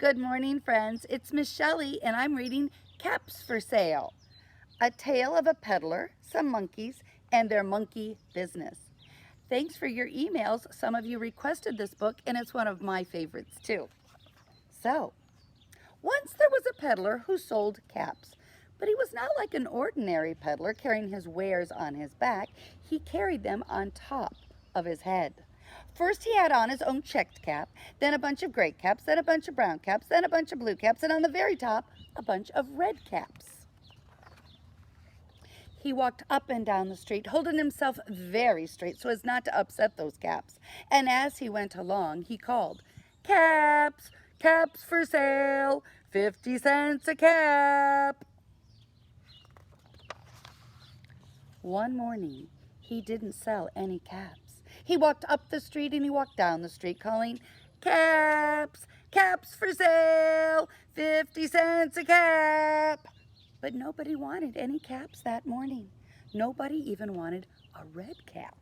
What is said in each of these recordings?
Good morning, friends. It's Miss Shelley, and I'm reading Caps for Sale, a tale of a peddler, some monkeys, and their monkey business. Thanks for your emails. Some of you requested this book, and it's one of my favorites, too. So, once there was a peddler who sold caps, but he was not like an ordinary peddler carrying his wares on his back. He carried them on top of his head. First, he had on his own checked cap, then a bunch of gray caps, then a bunch of brown caps, then a bunch of blue caps, and on the very top, a bunch of red caps. He walked up and down the street, holding himself very straight so as not to upset those caps. And as he went along, he called, "Caps, caps for sale, 50 cents a cap." One morning, he didn't sell any caps. He walked up the street and he walked down the street calling, "Caps, caps for sale, 50 cents a cap." But nobody wanted any caps that morning. Nobody even wanted a red cap.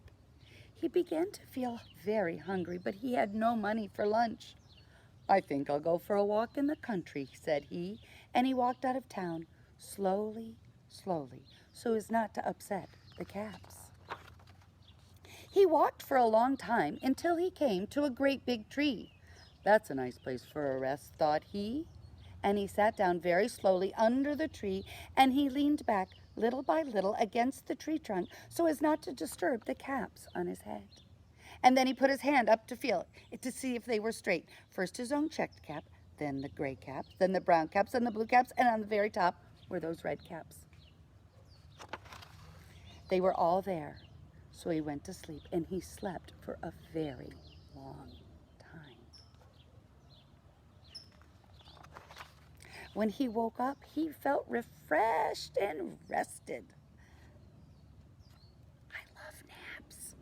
He began to feel very hungry, but he had no money for lunch. "I think I'll go for a walk in the country," said he, and he walked out of town slowly, slowly, so as not to upset the caps. He walked for a long time until he came to a great big tree. "That's a nice place for a rest," thought he. And he sat down very slowly under the tree, and he leaned back little by little against the tree trunk so as not to disturb the caps on his head. And then he put his hand up to feel it, to see if they were straight. First his own checked cap, then the gray caps, then the brown caps, and the blue caps, and on the very top were those red caps. They were all there. So he went to sleep, and he slept for a very long time. When he woke up, he felt refreshed and rested. I love naps.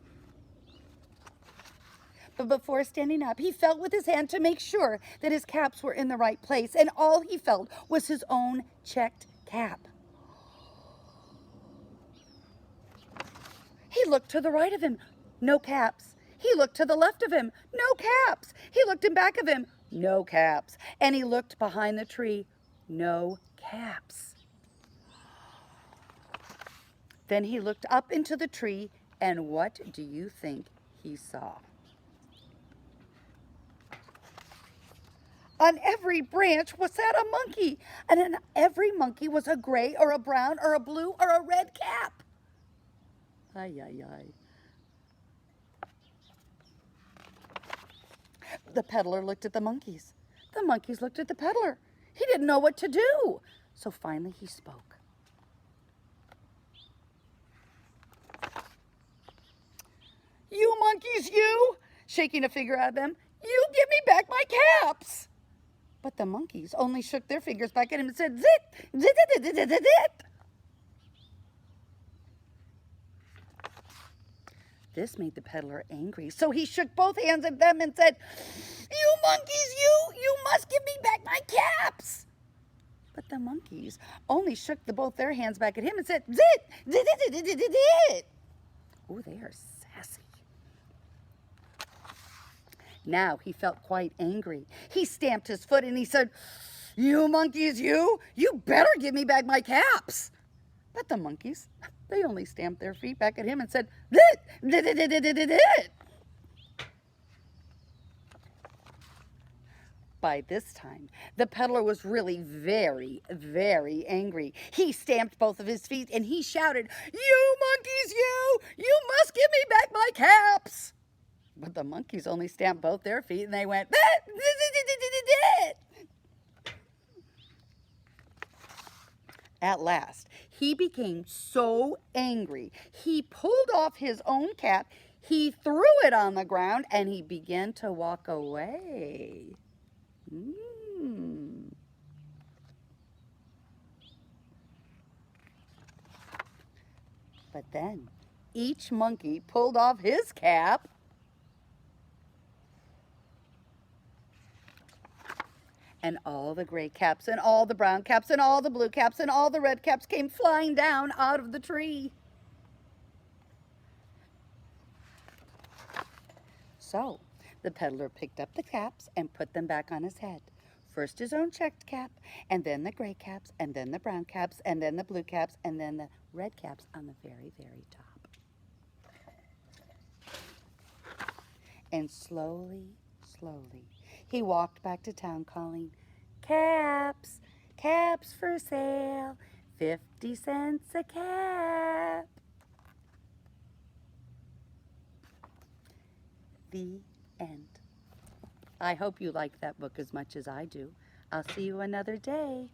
But before standing up, he felt with his hand to make sure that his caps were in the right place, and all he felt was his own checked cap. He looked to the right of him, no caps. He looked to the left of him, no caps. He looked in back of him, no caps. And he looked behind the tree, no caps. Then he looked up into the tree, and what do you think he saw? On every branch was sat a monkey, and on every monkey was a gray or a brown or a blue or a red cap. Ay, ay, ay. The peddler looked at the monkeys. The monkeys looked at the peddler. He didn't know what to do. So finally he spoke. "You monkeys, you," shaking a finger at them, "you give me back my caps." But the monkeys only shook their fingers back at him and said, "Zit, zit, zit, zit, zit, zit." This made the peddler angry, so he shook both hands at them and said, "You monkeys, you must give me back my caps." But the monkeys only shook both their hands back at him and said, "Zit, zit, zit, zit, zit, zit, zit." Oh, they are sassy. Now he felt quite angry. He stamped his foot and he said, "You monkeys, you better give me back my caps." But the monkeys, they only stamped their feet back at him and said, "Zit, zit, zit, zit, zit, zit, zit." By this time, the peddler was really very, very angry. He stamped both of his feet and he shouted, "You monkeys, you must give me back my caps." But the monkeys only stamped both their feet and they went, "Zit, zit, zit, zit, zit, zit." At last, he became so angry, he pulled off his own cap, he threw it on the ground, and he began to walk away. But then each monkey pulled off his cap, and all the gray caps and all the brown caps and all the blue caps and all the red caps came flying down out of the tree. So the peddler picked up the caps and put them back on his head. First his own checked cap, and then the gray caps, and then the brown caps, and then the blue caps, and then the red caps on the very, very top. And slowly, slowly, he walked back to town calling, "Caps, caps for sale, 50 cents a cap." The end. I hope you like that book as much as I do. I'll see you another day.